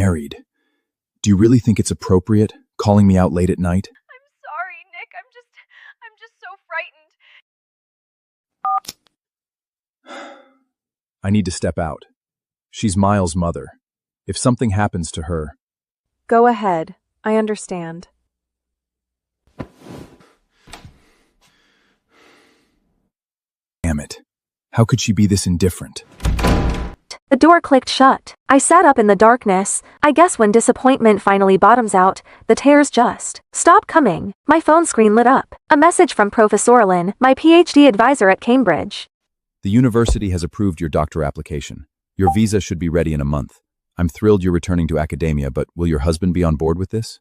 married. Do you really think it's appropriate, calling me out late at night? I'm sorry, Nick. I'm just so frightened. I need to step out. She's Miles' mother. If something happens to her... Go ahead. I understand. Damn it. How could she be this indifferent? The door clicked shut. I sat up in the darkness. I guess when disappointment finally bottoms out, the tears just stop coming. My phone screen lit up. A message from Professor Lynn, my PhD advisor at Cambridge. The university has approved your doctor application. Your visa should be ready in a month. I'm thrilled you're returning to academia, but will your husband be on board with this?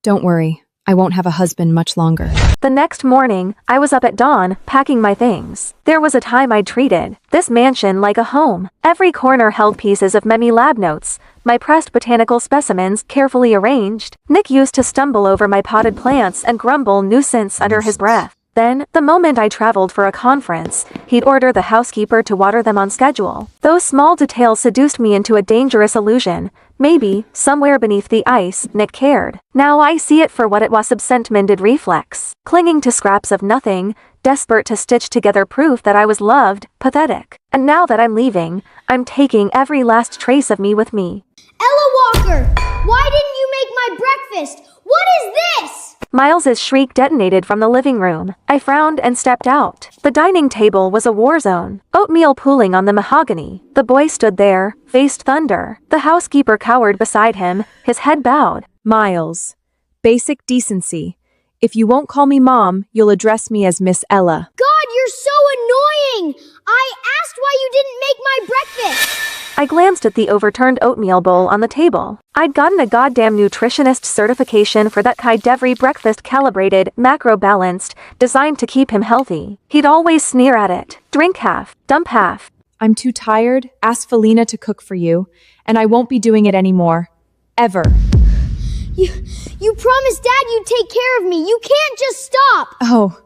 Don't worry. I won't have a husband much longer. The next morning, I was up at dawn, packing my things. There was a time I'd treated this mansion like a home. Every corner held pieces of Memi lab notes, my pressed botanical specimens carefully arranged. Nick used to stumble over my potted plants and grumble nuisance under his breath. Then, the moment I traveled for a conference, he'd order the housekeeper to water them on schedule. Those small details seduced me into a dangerous illusion. Maybe, somewhere beneath the ice, Nick cared. Now I see it for what it was, absent-minded reflex. Clinging to scraps of nothing, desperate to stitch together proof that I was loved, pathetic. And now that I'm leaving, I'm taking every last trace of me with me. Ella Walker! Why didn't you make my breakfast? What is this? Miles's shriek detonated from the living room. I frowned and stepped out. The dining table was a war zone. Oatmeal pooling on the mahogany. The boy stood there, faced thunder. The housekeeper cowered beside him, his head bowed. Miles. Basic decency. If you won't call me Mom, you'll address me as Miss Ella. God, you're so annoying! I asked why you didn't make my breakfast! I glanced at the overturned oatmeal bowl on the table. I'd gotten a goddamn nutritionist certification for that kind every breakfast, calibrated, macro-balanced, designed to keep him healthy. He'd always sneer at it. Drink half, dump half. I'm too tired. Ask Felina to cook for you, and I won't be doing it anymore. Ever. You promised Dad you'd take care of me. You can't just stop. Oh,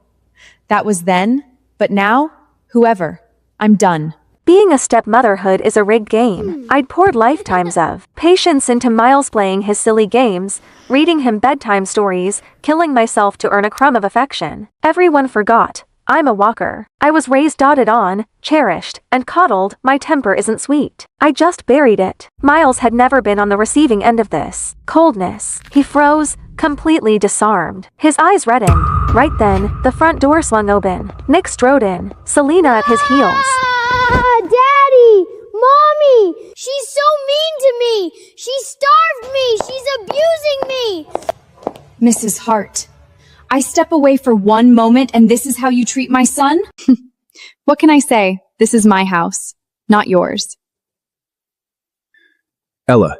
that was then, but now, whoever. I'm done. Being a stepmotherhood is a rigged game. I'd poured lifetimes of patience into Miles playing his silly games, reading him bedtime stories, killing myself to earn a crumb of affection. Everyone forgot. I'm a Walker. I was raised, doted on, cherished, and coddled. My temper isn't sweet. I just buried it. Miles had never been on the receiving end of this coldness. He froze, completely disarmed. His eyes reddened. Right then, the front door swung open. Nick strode in, Selena at his heels. Daddy! Mommy! She's so mean to me! She starved me! She's abusing me! Mrs. Hart, I step away for one moment and this is how you treat my son? What can I say? This is my house, not yours. Ella,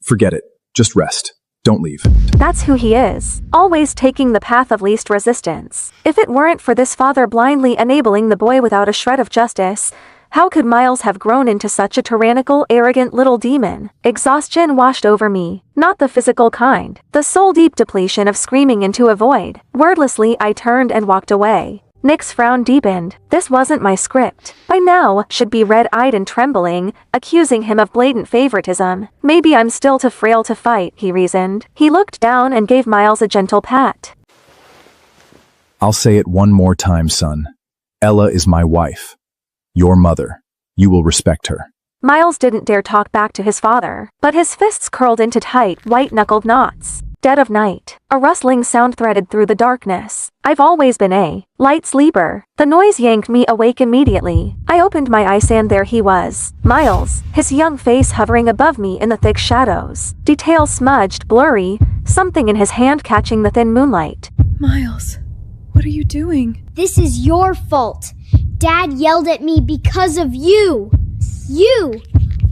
forget it. Just rest. Don't leave. That's who he is. Always taking the path of least resistance. If it weren't for this father blindly enabling the boy without a shred of justice, how could Miles have grown into such a tyrannical, arrogant little demon? Exhaustion washed over me. Not the physical kind. The soul-deep depletion of screaming into a void. Wordlessly, I turned and walked away. Nick's frown deepened. This wasn't my script. By now, should be red-eyed and trembling, accusing him of blatant favoritism. Maybe I'm still too frail to fight, he reasoned. He looked down and gave Miles a gentle pat. I'll say it one more time, son. Ella is my wife. Your mother. You will respect her. Miles didn't dare talk back to his father, but his fists curled into tight, white-knuckled knots. Dead of night. A rustling sound threaded through the darkness. I've always been a light sleeper. The noise yanked me awake immediately. I opened my eyes and there he was. Miles, his young face hovering above me in the thick shadows. Details smudged, blurry, something in his hand catching the thin moonlight. Miles, what are you doing? This is your fault. Dad yelled at me because of you. You!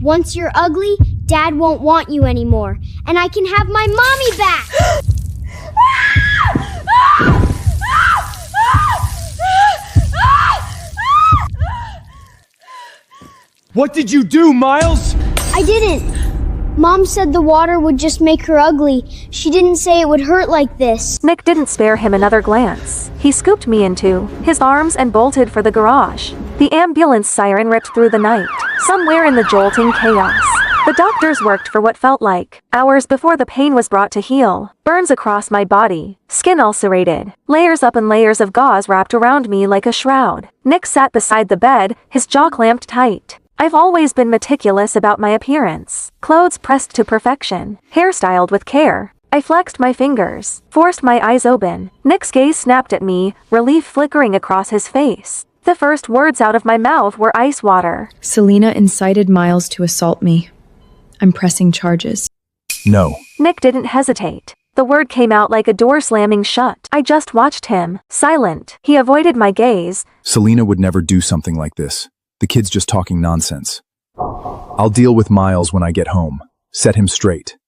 Once you're ugly, Dad won't want you anymore, and I can have my mommy back! What did you do, Miles? I didn't. Mom said the water would just make her ugly. She didn't say it would hurt like this. Nick didn't spare him another glance. He scooped me into his arms and bolted for the garage. The ambulance siren ripped through the night. Somewhere in the jolting chaos, The doctors worked for what felt like hours before the pain was brought to heal. Burns across my body, skin ulcerated, layers up and layers of gauze wrapped around me like a shroud. Nick sat beside the bed, his jaw clamped tight. I've always been meticulous about my appearance. Clothes pressed to perfection, hairstyled with care. I flexed my fingers, forced my eyes open. Nick's gaze snapped at me, relief flickering across his face. The first words out of my mouth were ice water. Selena incited Miles to assault me. I'm pressing charges. No. Nick didn't hesitate. The word came out like a door slamming shut. I just watched him, silent. He avoided my gaze. Selena would never do something like this. The kid's just talking nonsense. I'll deal with Miles when I get home. Set him straight.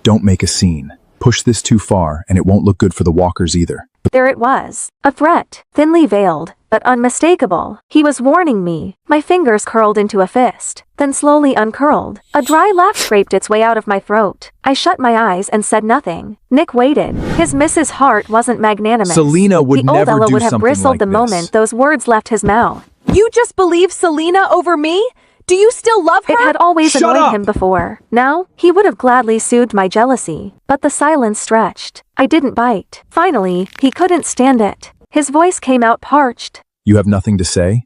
Don't make a scene. Push this too far, and it won't look good for the Walkers either. There it was. A threat, thinly veiled, but unmistakable. He was warning me. My fingers curled into a fist, then slowly uncurled. A dry laugh scraped its way out of my throat. I shut my eyes and said nothing. Nick waited. His Mrs. Hart wasn't magnanimous. Selena would the never old Ella do would have something bristled like the this. moment those words left his mouth. You just believe Selena over me? Do you still love her? It had always Shut annoyed up! him before. Now, he would have gladly soothed my jealousy. But the silence stretched. I didn't bite. Finally, he couldn't stand it. His voice came out parched. You have nothing to say?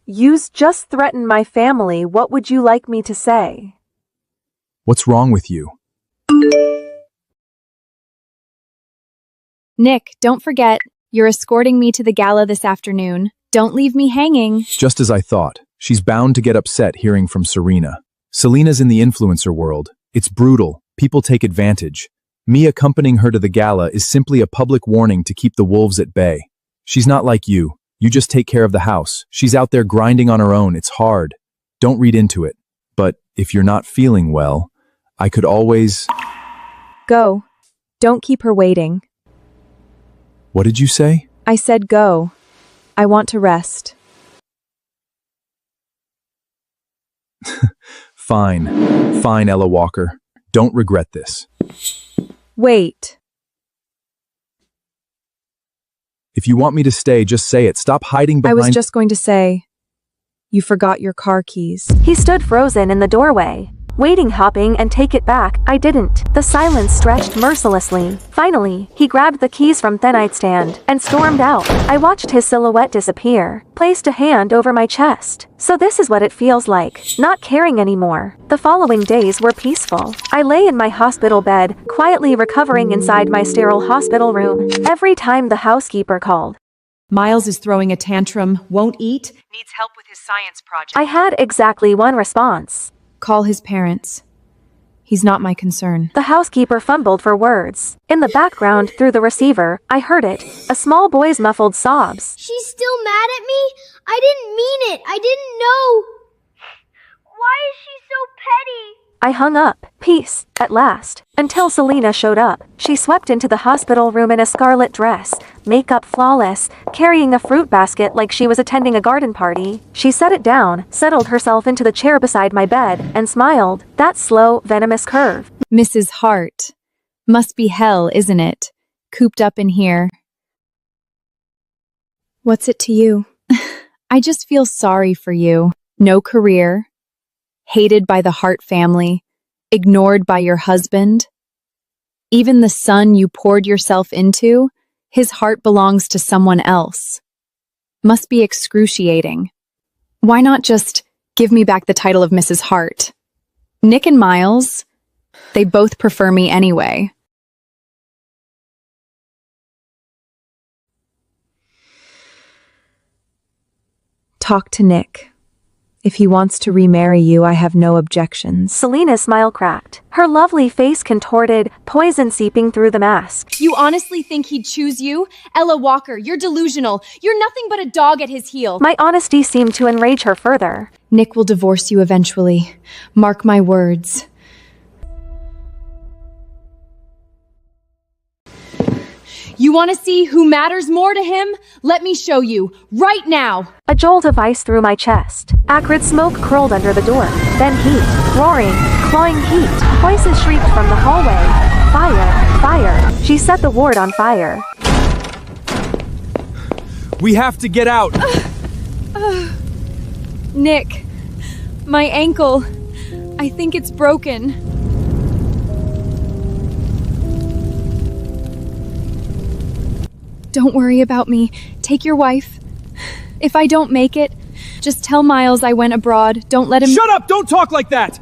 You's just threatened my family. What would you like me to say? What's wrong with you? Nick, don't forget, you're escorting me to the gala this afternoon. Don't leave me hanging. Just as I thought. She's bound to get upset hearing from Serena. Selena's in the influencer world. It's brutal. People take advantage. Me accompanying her to the gala is simply a public warning to keep the wolves at bay. She's not like you. You just take care of the house. She's out there grinding on her own. It's hard. Don't read into it. But if you're not feeling well, I could always... Go. Don't keep her waiting. What did you say? I said go. I want to rest. Fine. Fine, Ella Walker. Don't regret this. Wait. If you want me to stay, just say it. Stop hiding I behind... was just going to say, you forgot your car keys. He stood frozen in the doorway, waiting, hopping, and take it back. I didn't. The silence stretched mercilessly. Finally, he grabbed the keys from the nightstand and stormed out. I watched his silhouette disappear, placed a hand over my chest. So this is what it feels like, not caring anymore. The following days were peaceful. I lay in my hospital bed, quietly recovering inside my sterile hospital room. Every time the housekeeper called, Miles is throwing a tantrum, won't eat, needs help with his science project. I had exactly one response. Call his parents. He's not my concern. The housekeeper fumbled for words. In the background, through the receiver, I heard it. A small boy's muffled sobs. She's still mad at me? I didn't mean it. I didn't know. Why is she so petty? I hung up. Peace, at last. Until Selena showed up. She swept into the hospital room in a scarlet dress, makeup flawless, carrying a fruit basket like she was attending a garden party. She set it down, settled herself into the chair beside my bed, and smiled. That slow, venomous curve. Mrs. Hart. Must be hell, isn't it? Cooped up in here. What's it to you? I just feel sorry for you. No career. Hated by the Hart family. Ignored by your husband. Even the son you poured yourself into, his heart belongs to someone else. Must be excruciating. Why not just give me back the title of Mrs. Hart? Nick and Miles, they both prefer me anyway. Talk to Nick. If he wants to remarry you, I have no objections. Selena's smile cracked. Her lovely face contorted, poison seeping through the mask. You honestly think he'd choose you? Ella Walker, you're delusional. You're nothing but a dog at his heel. My honesty seemed to enrage her further. Nick will divorce you eventually. Mark my words. You want to see who matters more to him? Let me show you, right now. A jolt of ice through my chest. Acrid smoke curled under the door. Then heat. Roaring, clawing heat. Voices shrieked from the hallway. Fire, fire. She set the ward on fire. We have to get out! Nick, My ankle. I think it's broken. Don't worry about me. Take your wife. If I don't make it, just tell Miles I went abroad. Don't let him— Shut up! Don't talk like that!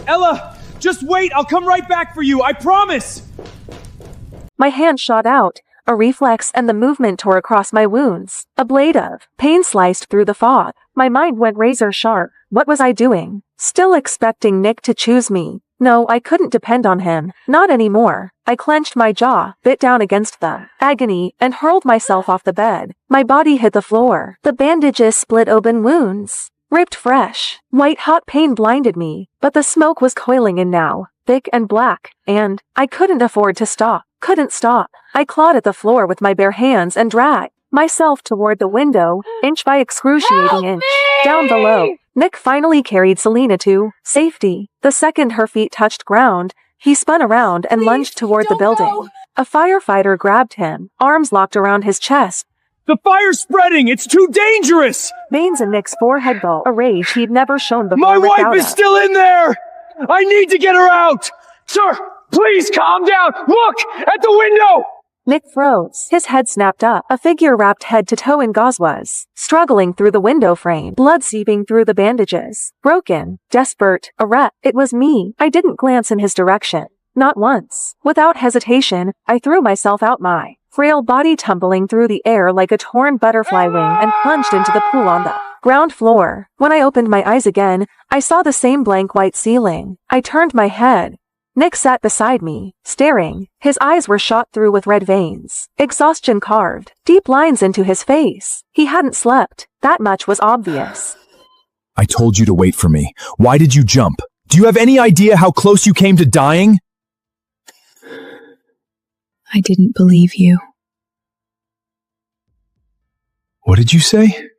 Ella, just wait. I'll come right back for you. I promise! My hand shot out, a reflex, and the movement tore across my wounds. A blade of pain sliced through the fog. My mind went razor sharp. What was I doing? Still expecting Nick to choose me. No, I couldn't depend on him. Not anymore. I clenched my jaw, bit down against the agony, and hurled myself off the bed. My body hit the floor. The bandages split open wounds. Ripped fresh. White hot pain blinded me, but the smoke was coiling in now, thick and black, and I couldn't afford to stop. Couldn't stop. I clawed at the floor with my bare hands and dragged myself toward the window, inch by excruciating inch. Down below, Nick finally carried Selena to safety. The second her feet touched ground, he spun around and lunged toward the building. go. A firefighter grabbed him, arms locked around his chest. The fire's spreading! It's too dangerous! Veins in Nick's forehead glow, a rage he'd never shown before. My ripped wife out is of. still in there! I need to get her out! Sir, please calm down! Look! At the window! Nick froze. His head snapped up. A figure wrapped head to toe in gauze was struggling through the window frame, blood seeping through the bandages. Broken, desperate, a wreck. It was me. I didn't glance in his direction. Not once. Without hesitation, I threw myself out, my frail body tumbling through the air like a torn butterfly wing, and plunged into the pool on the ground floor. When I opened my eyes again, I saw the same blank white ceiling. I turned my head. Nick sat beside me, staring. His eyes were shot through with red veins. Exhaustion carved deep lines into his face. He hadn't slept. That much was obvious. I told you to wait for me. Why did you jump? Do you have any idea how close you came to dying? I didn't believe you. What did you say?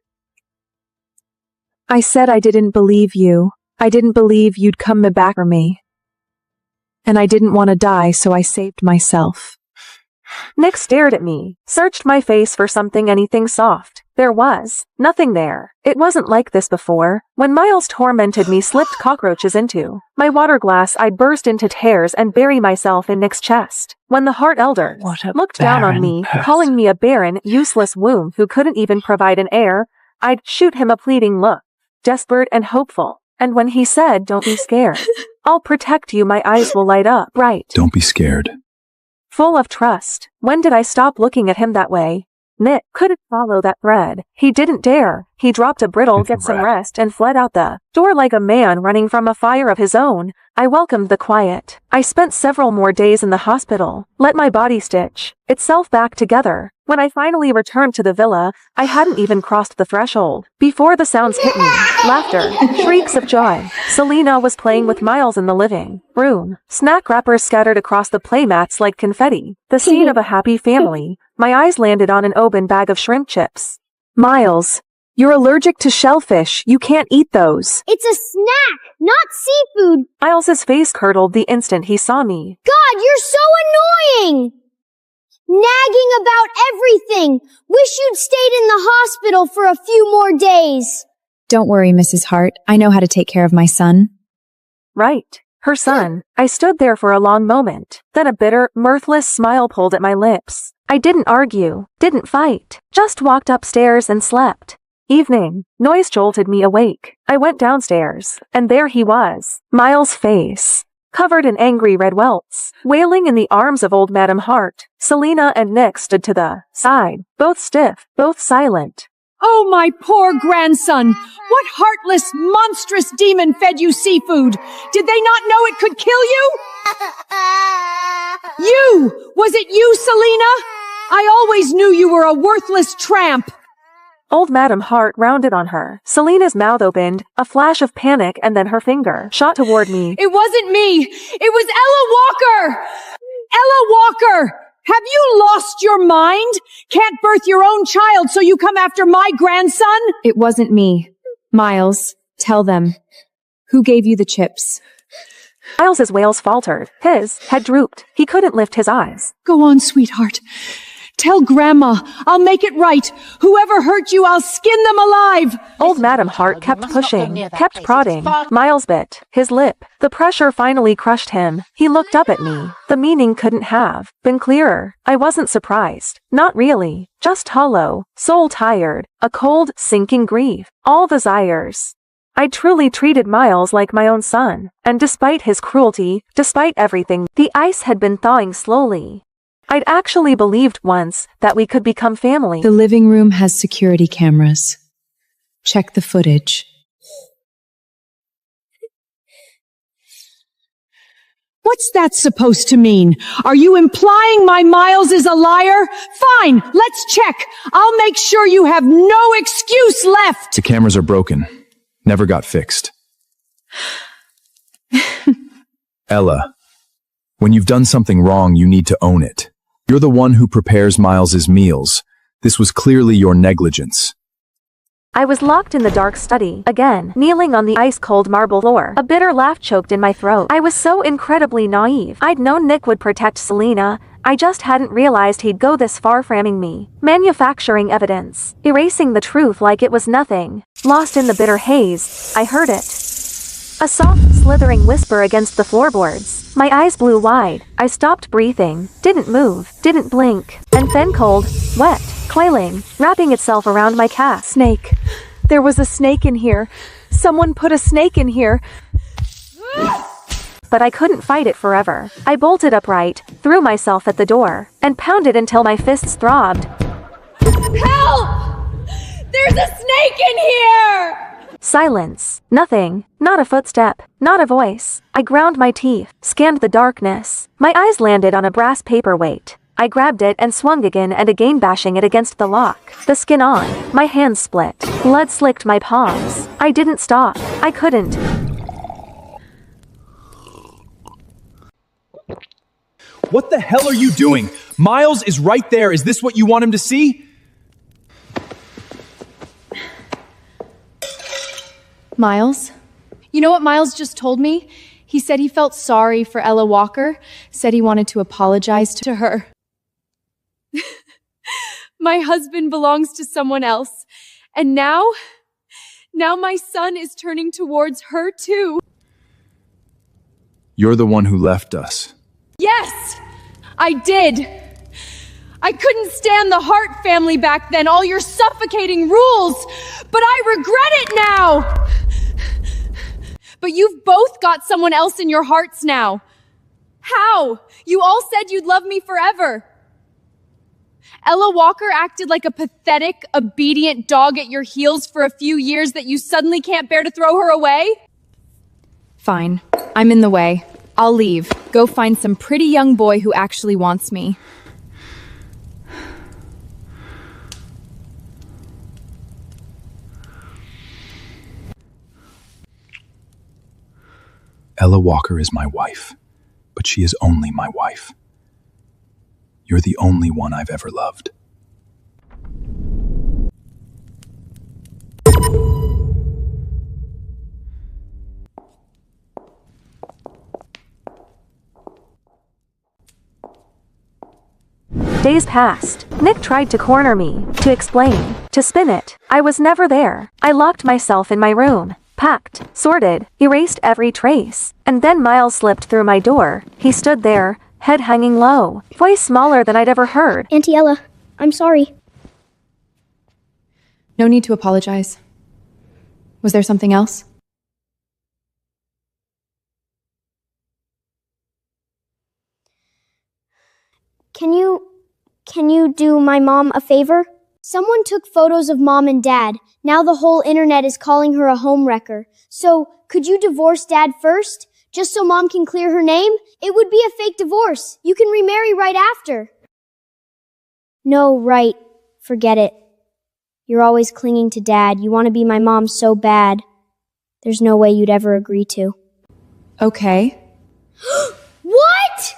I said I didn't believe you. I didn't believe you'd come back for me. And I didn't want to die, so I saved myself. Nick stared at me, searched my face for something, anything soft. There was nothing there. It wasn't like this before. When Miles tormented me, slipped cockroaches into my water glass, I'd burst into tears and bury myself in Nick's chest. When the Hart elder looked down on me, calling me a barren, useless womb who couldn't even provide an heir, I'd shoot him a pleading look, desperate and hopeful. And when he said, "Don't be scared. I'll protect you," my eyes will light up bright. Don't be scared. Full of trust. When did I stop looking at him that way? Nick couldn't follow that thread. He didn't dare. He dropped a brittle "get some rest" and fled out the door like a man running from a fire of his own. I welcomed the quiet. I spent several more days in the hospital, let my body stitch itself back together. When I finally returned to the villa, I hadn't even crossed the threshold before the sounds hit me. Laughter, shrieks of joy. Selena was playing with Miles in the living room. Snack wrappers scattered across the playmats like confetti. The scene of a happy family. My eyes landed on an open bag of shrimp chips. "Miles, you're allergic to shellfish. You can't eat those." It's a snack, not seafood. Miles's face curdled the instant he saw me. God, you're so annoying! Nagging about everything. Wish you'd stayed in the hospital for a few more days. Don't worry, Mrs. Hart. I know how to take care of my son. Right. Her son. I stood there for a long moment. Then a bitter, mirthless smile pulled at my lips. I didn't argue, didn't fight, just walked upstairs and slept. Evening. Noise jolted me awake. I went downstairs, and there he was. Miles' face, covered in angry red welts, wailing in the arms of old Madame Hart. Selena and Nick stood to the side, both stiff, both silent. Oh, my poor grandson! What heartless, monstrous demon fed you seafood? Did they not know it could kill you? You! Was it you, Selena? I always knew you were a worthless tramp. Old Madame Hart rounded on her. Selena's mouth opened, a flash of panic, and then her finger shot toward me. It wasn't me. It was Ella Walker. Ella Walker! Have you lost your mind? Can't birth your own child, so you come after my grandson? It wasn't me. Miles, tell them. Who gave you the chips? Miles's wails faltered. His head drooped. He couldn't lift his eyes. Go on, sweetheart. Tell Grandma. I'll make it right. Whoever hurt you, I'll skin them alive. Old Madam Hart kept pushing, kept prodding. Miles bit his lip. The pressure finally crushed him. He looked up at me. The meaning couldn't have been clearer. I wasn't surprised. Not really. Just hollow, soul tired, a cold, sinking grief. All desires. I truly treated Miles like my own son, and despite his cruelty, despite everything, the ice had been thawing slowly. I'd actually believed once that we could become family. The living room has security cameras. Check the footage. What's that supposed to mean? Are you implying my Miles is a liar? Fine, let's check. I'll make sure you have no excuse left. The cameras are broken. Never got fixed. Ella, when you've done something wrong, you need to own it. You're the one who prepares Miles's meals. This was clearly your negligence. I was locked in the dark study, again, kneeling on the ice-cold marble floor. A bitter laugh choked in my throat. I was so incredibly naive. I'd known Nick would protect Selena. I just hadn't realized he'd go this far framing me. Manufacturing evidence. Erasing the truth like it was nothing. Lost in the bitter haze, I heard it. A soft, slithering whisper against the floorboards. My eyes blew wide. I stopped breathing, didn't move, didn't blink. And then cold, wet, coiling, wrapping itself around my calf. Snake. There was a snake in here. Someone put a snake in here. But I couldn't fight it forever. I bolted upright, threw myself at the door, and pounded until my fists throbbed. Help! There's a snake in here! Silence. Nothing. Not a footstep. Not a voice. I ground my teeth, scanned the darkness. My eyes landed on a brass paperweight. I grabbed it and swung again and again, bashing it against the lock. The skin on. My hands split. Blood slicked my palms. I didn't stop. I couldn't. What the hell are you doing? Miles is right there. Is this what you want him to see? Miles? You know what Miles just told me? He said he felt sorry for Ella Walker, said he wanted to apologize to her. My husband belongs to someone else, and now my son is turning towards her too. You're the one who left us. Yes, I did. I couldn't stand the Hart family back then, all your suffocating rules, but I regret it now. But you've both got someone else in your hearts now. How? You all said you'd love me forever. Ella Walker acted like a pathetic, obedient dog at your heels for a few years that you suddenly can't bear to throw her away? Fine. I'm in the way. I'll leave. Go find some pretty young boy who actually wants me. Ella Walker is my wife, but she is only my wife. You're the only one I've ever loved. Days passed. Nick tried to corner me, to explain, to spin it. I was never there. I locked myself in my room, packed, sorted, erased every trace. And then Miles slipped through my door. He stood there, head hanging low, voice smaller than I'd ever heard. Auntie Ella, I'm sorry. No need to apologize. Was there something else? Can you do my mom a favor? Someone took photos of Mom and Dad. Now the whole internet is calling her a homewrecker. So, could you divorce Dad first? Just so Mom can clear her name? It would be a fake divorce. You can remarry right after. No, right. Forget it. You're always clinging to Dad. You want to be my mom so bad. There's no way you'd ever agree to. Okay. What?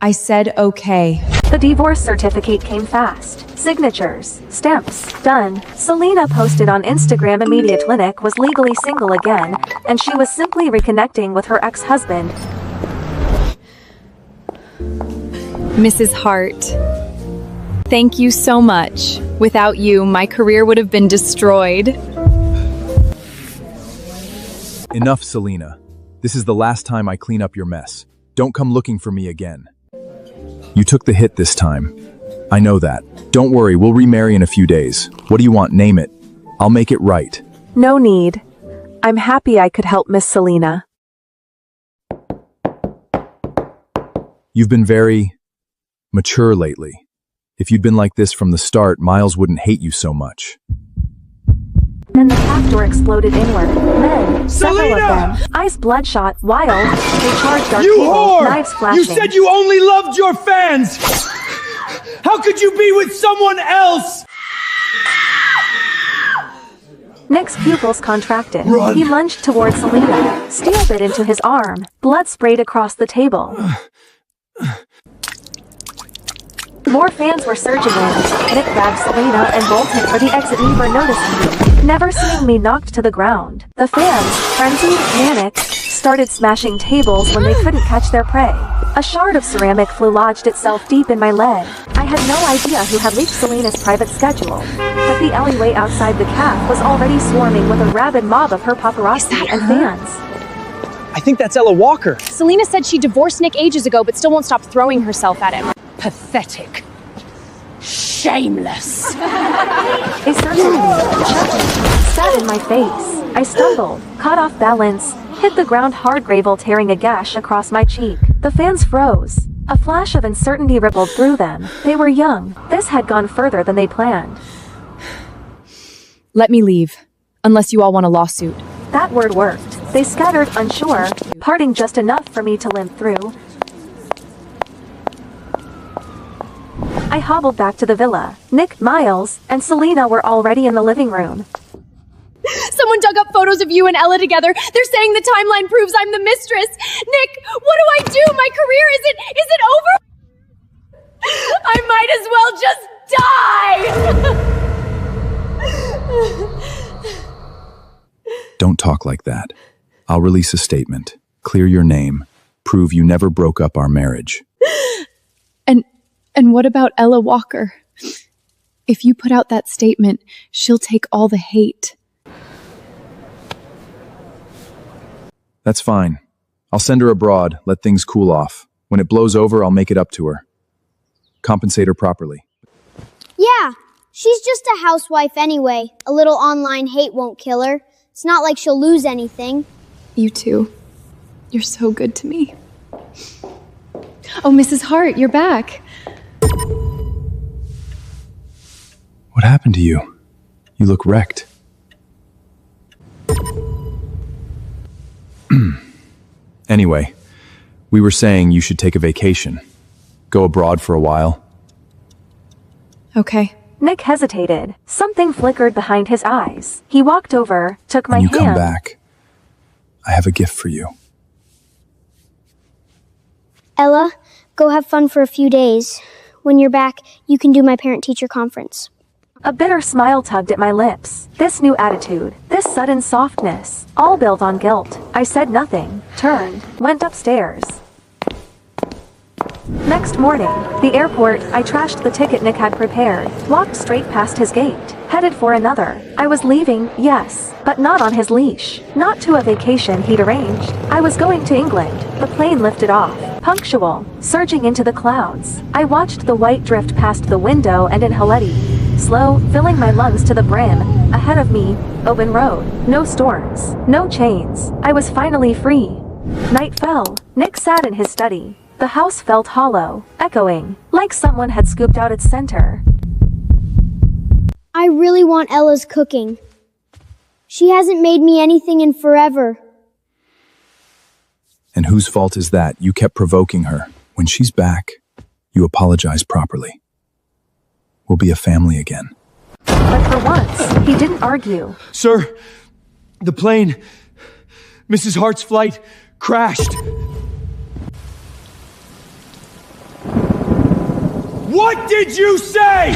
I said okay. The divorce certificate came fast. Signatures, stamps, done. Selena posted on Instagram immediate Nick was legally single again, and she was simply reconnecting with her ex-husband. Mrs. Hart. Thank you so much. Without you, my career would have been destroyed. Enough, Selena. This is the last time I clean up your mess. Don't come looking for me again. You took the hit this time. I know that. Don't worry, we'll remarry in a few days. What do you want? Name it. I'll make it right. No need. I'm happy I could help Miss Selena. You've been very mature lately. If you'd been like this from the start, Miles wouldn't hate you so much. Then the half door exploded inward. Men, several of Selena! them, eyes bloodshot, wild, they charged our You table, whore! knives flashing. You said you only loved your fans! How could you be with someone else? Nick's pupils contracted. Run. He lunged towards Selena. Steel bit into his arm. Blood sprayed across the table. More fans were surging in. Nick grabbed Selena and bolted for the exit, never noticing me. Never seeing me knocked to the ground. The fans, frenzied, manic, started smashing tables when they couldn't catch their prey. A shard of ceramic flew lodged itself deep in my leg. I had no idea who had leaked Selena's private schedule, but the alleyway outside the cafe was already swarming with a rabid mob of her paparazzi and fans. I think that's Ella Walker. Selena said she divorced Nick ages ago, but still won't stop throwing herself at him. Pathetic. Shameless. They circled me, shoved me, spat in my face. I stumbled, caught off balance, hit the ground hard, gravel tearing a gash across my cheek. The fans froze. A flash of uncertainty rippled through them. They were young. This had gone further than they planned. Let me leave, unless you all want a lawsuit. That word worked. They scattered, unsure, parting just enough for me to limp through. I hobbled back to the villa. Nick, Miles, and Selena were already in the living room. Someone dug up photos of you and Ella together. They're saying the timeline proves I'm the mistress. Nick, what do I do? My career is it over? I might as well just die. Don't talk like that. I'll release a statement, clear your name, prove you never broke up our marriage. And what about Ella Walker? If you put out that statement, she'll take all the hate. That's fine. I'll send her abroad, let things cool off. When it blows over, I'll make it up to her. Compensate her properly. Yeah, she's just a housewife anyway. A little online hate won't kill her. It's not like she'll lose anything. You too. You're so good to me. Oh, Mrs. Hart, you're back. What happened to you? You look wrecked. Anyway, we were saying you should take a vacation. Go abroad for a while. Okay. Nick hesitated. Something flickered behind his eyes. He walked over, took my When you hand. come back, I have a gift for you. Ella, go have fun for a few days. When you're back, you can do my parent-teacher conference. A bitter smile tugged at my lips. This new attitude, this sudden softness, all built on guilt. I said nothing, turned, went upstairs. Next morning, the airport, I trashed the ticket Nick had prepared, walked straight past his gate, headed for another. I was leaving, yes, but not on his leash, not to a vacation he'd arranged. I was going to England. The plane lifted off, punctual, surging into the clouds. I watched the white drift past the window and inhaled it. Slow, filling my lungs to the brim. Ahead of me, open road. No storms, no chains. I was finally free. Night fell. Nick sat in his study. The house felt hollow, echoing, like someone had scooped out its center. I really want Ella's cooking. She hasn't made me anything in forever. And whose fault is that? You kept provoking her. When she's back, you apologize properly. We'll be a family again. But for once, he didn't argue. Sir, the plane, Mrs. Hart's flight, crashed. What did you say?